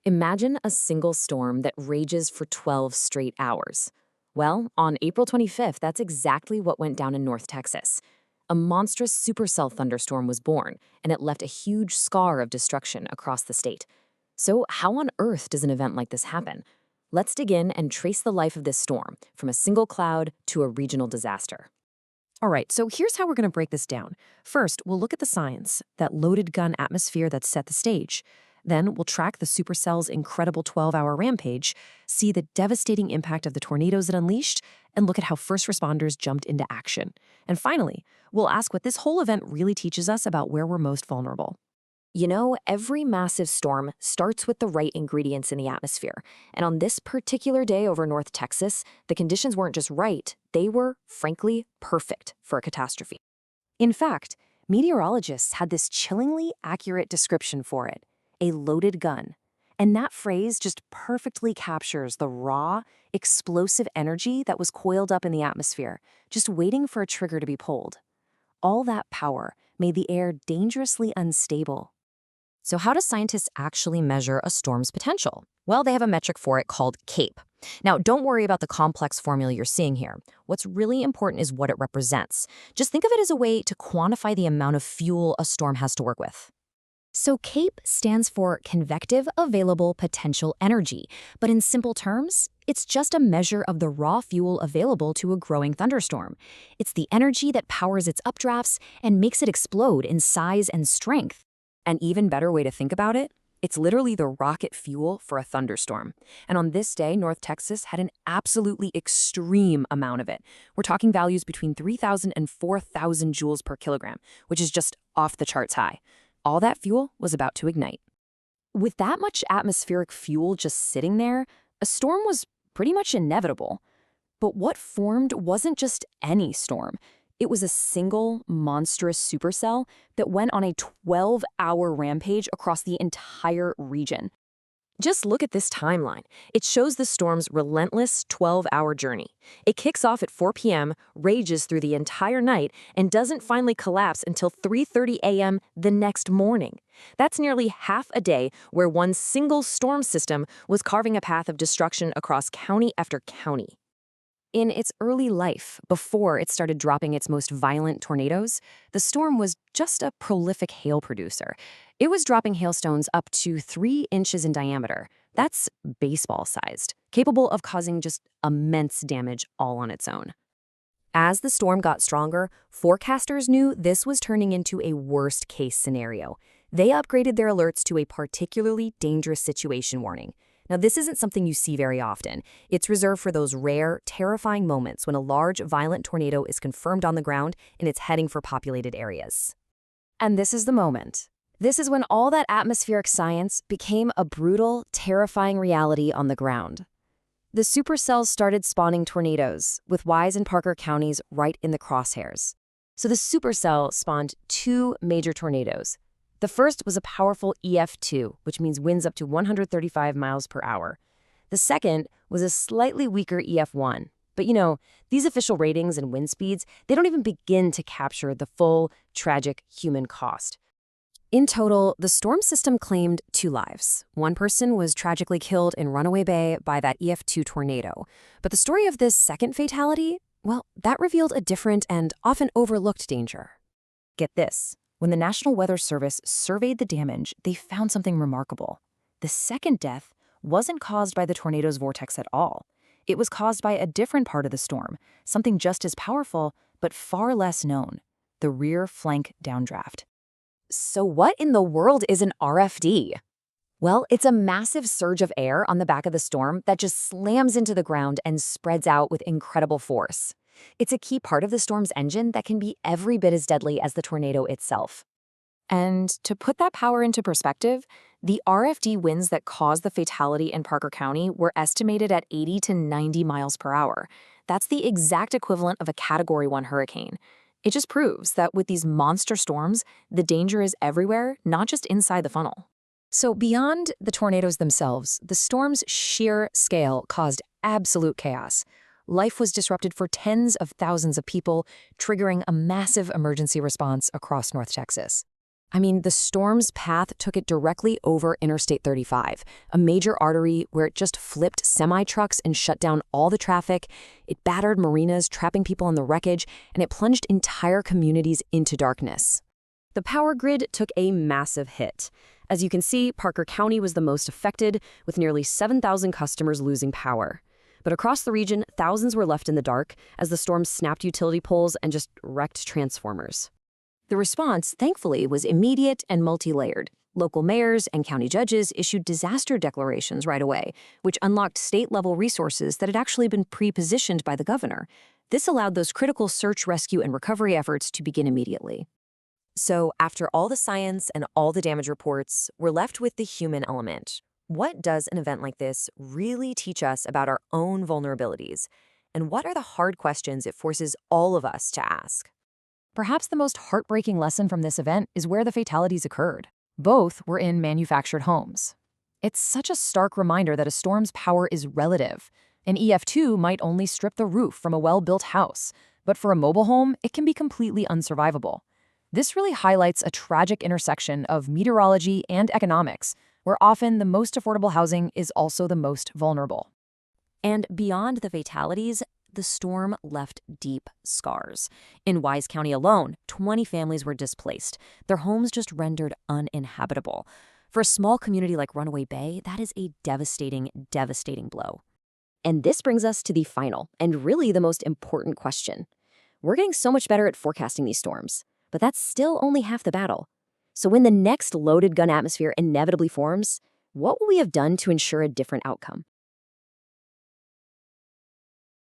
Imagine a single storm that rages for 12 straight hours. Well, on April 25th, that's exactly what went down in North Texas. A monstrous supercell thunderstorm was born, and it left a huge scar of destruction across the state. So, how on earth does an event like this happen? Let's dig in and trace the life of this storm, from a single cloud to a regional disaster. All right, so here's how we're going to break this down. First, we'll look at the science, that loaded gun atmosphere that set the stage. Then we'll track the supercell's incredible 12-hour rampage, see the devastating impact of the tornadoes it unleashed, and look at how first responders jumped into action. And finally, we'll ask what this whole event really teaches us about where we're most vulnerable. You know, every massive storm starts with the right ingredients in the atmosphere. And on this particular day over North Texas, the conditions weren't just right, they were, frankly, perfect for a catastrophe. In fact, meteorologists had this chillingly accurate description for it: a loaded gun. And that phrase just perfectly captures the raw, explosive energy that was coiled up in the atmosphere, just waiting for a trigger to be pulled. All that power made the air dangerously unstable. So how do scientists actually measure a storm's potential? Well, they have a metric for it called CAPE. Now, don't worry about the complex formula you're seeing here. What's really important is what it represents. Just think of it as a way to quantify the amount of fuel a storm has to work with. So CAPE stands for convective available potential energy, but in simple terms, it's just a measure of the raw fuel available to a growing thunderstorm. It's the energy that powers its updrafts and makes it explode in size and strength. An even better way to think about it, it's literally the rocket fuel for a thunderstorm. And on this day, North Texas had an absolutely extreme amount of it. We're talking values between 3,000 and 4,000 joules per kilogram, which is just off the charts high. All that fuel was about to ignite. With that much atmospheric fuel just sitting there, a storm was pretty much inevitable. But what formed wasn't just any storm. It was a single, monstrous supercell that went on a 12-hour rampage across the entire region. Just look at this timeline. It shows the storm's relentless 12-hour journey. It kicks off at 4 p.m., rages through the entire night, and doesn't finally collapse until 3:30 a.m. the next morning. That's nearly half a day where one single storm system was carving a path of destruction across county after county. In its early life, before it started dropping its most violent tornadoes, the storm was just a prolific hail producer. It was dropping hailstones up to 3 inches in diameter. That's baseball-sized, capable of causing just immense damage all on its own. As the storm got stronger, forecasters knew this was turning into a worst-case scenario. They upgraded their alerts to a particularly dangerous situation warning. Now, this isn't something you see very often. It's reserved for those rare, terrifying moments when a large, violent tornado is confirmed on the ground and it's heading for populated areas. And this is the moment. This is when all that atmospheric science became a brutal, terrifying reality on the ground. The supercells started spawning tornadoes, with Wise and Parker counties right in the crosshairs. So the supercell spawned 2 major tornadoes. The first was a powerful EF2, which means winds up to 135 miles per hour. The second was a slightly weaker EF1. But you know, these official ratings and wind speeds, they don't even begin to capture the full, tragic human cost. In total, the storm system claimed 2 lives. One person was tragically killed in Runaway Bay by that EF2 tornado. But the story of this second fatality, well, that revealed a different and often overlooked danger. Get this. When the National Weather Service surveyed the damage, they found something remarkable. The second death wasn't caused by the tornado's vortex at all. It was caused by a different part of the storm, something just as powerful, but far less known: the rear flank downdraft. So what in the world is an RFD? Well, it's a massive surge of air on the back of the storm that just slams into the ground and spreads out with incredible force. It's a key part of the storm's engine that can be every bit as deadly as the tornado itself. And to put that power into perspective, the RFD winds that caused the fatality in Parker County were estimated at 80 to 90 miles per hour. That's the exact equivalent of a Category 1 hurricane. It just proves that with these monster storms, the danger is everywhere, not just inside the funnel. So beyond the tornadoes themselves, the storm's sheer scale caused absolute chaos. Life was disrupted for tens of thousands of people, triggering a massive emergency response across North Texas. I mean, the storm's path took it directly over Interstate 35, a major artery where it just flipped semi-trucks and shut down all the traffic. It battered marinas, trapping people in the wreckage, and it plunged entire communities into darkness. The power grid took a massive hit. As you can see, Parker County was the most affected, with nearly 7,000 customers losing power. But across the region, thousands were left in the dark as the storm snapped utility poles and just wrecked transformers. The response, thankfully, was immediate and multi-layered. Local mayors and county judges issued disaster declarations right away, which unlocked state-level resources that had actually been pre-positioned by the governor. This allowed those critical search, rescue, and recovery efforts to begin immediately. So, after all the science and all the damage reports, we're left with the human element. What does an event like this really teach us about our own vulnerabilities? And what are the hard questions it forces all of us to ask? Perhaps the most heartbreaking lesson from this event is where the fatalities occurred. Both were in manufactured homes. It's such a stark reminder that a storm's power is relative. An EF2 might only strip the roof from a well-built house, but for a mobile home, it can be completely unsurvivable. This really highlights a tragic intersection of meteorology and economics, where often the most affordable housing is also the most vulnerable. And beyond the fatalities, the storm left deep scars. In Wise County alone, 20 families were displaced, their homes just rendered uninhabitable. For a small community like Runaway Bay, that is a devastating, devastating blow. And this brings us to the final, and really the most important question. We're getting so much better at forecasting these storms, but that's still only half the battle. So when the next loaded gun atmosphere inevitably forms, what will we have done to ensure a different outcome?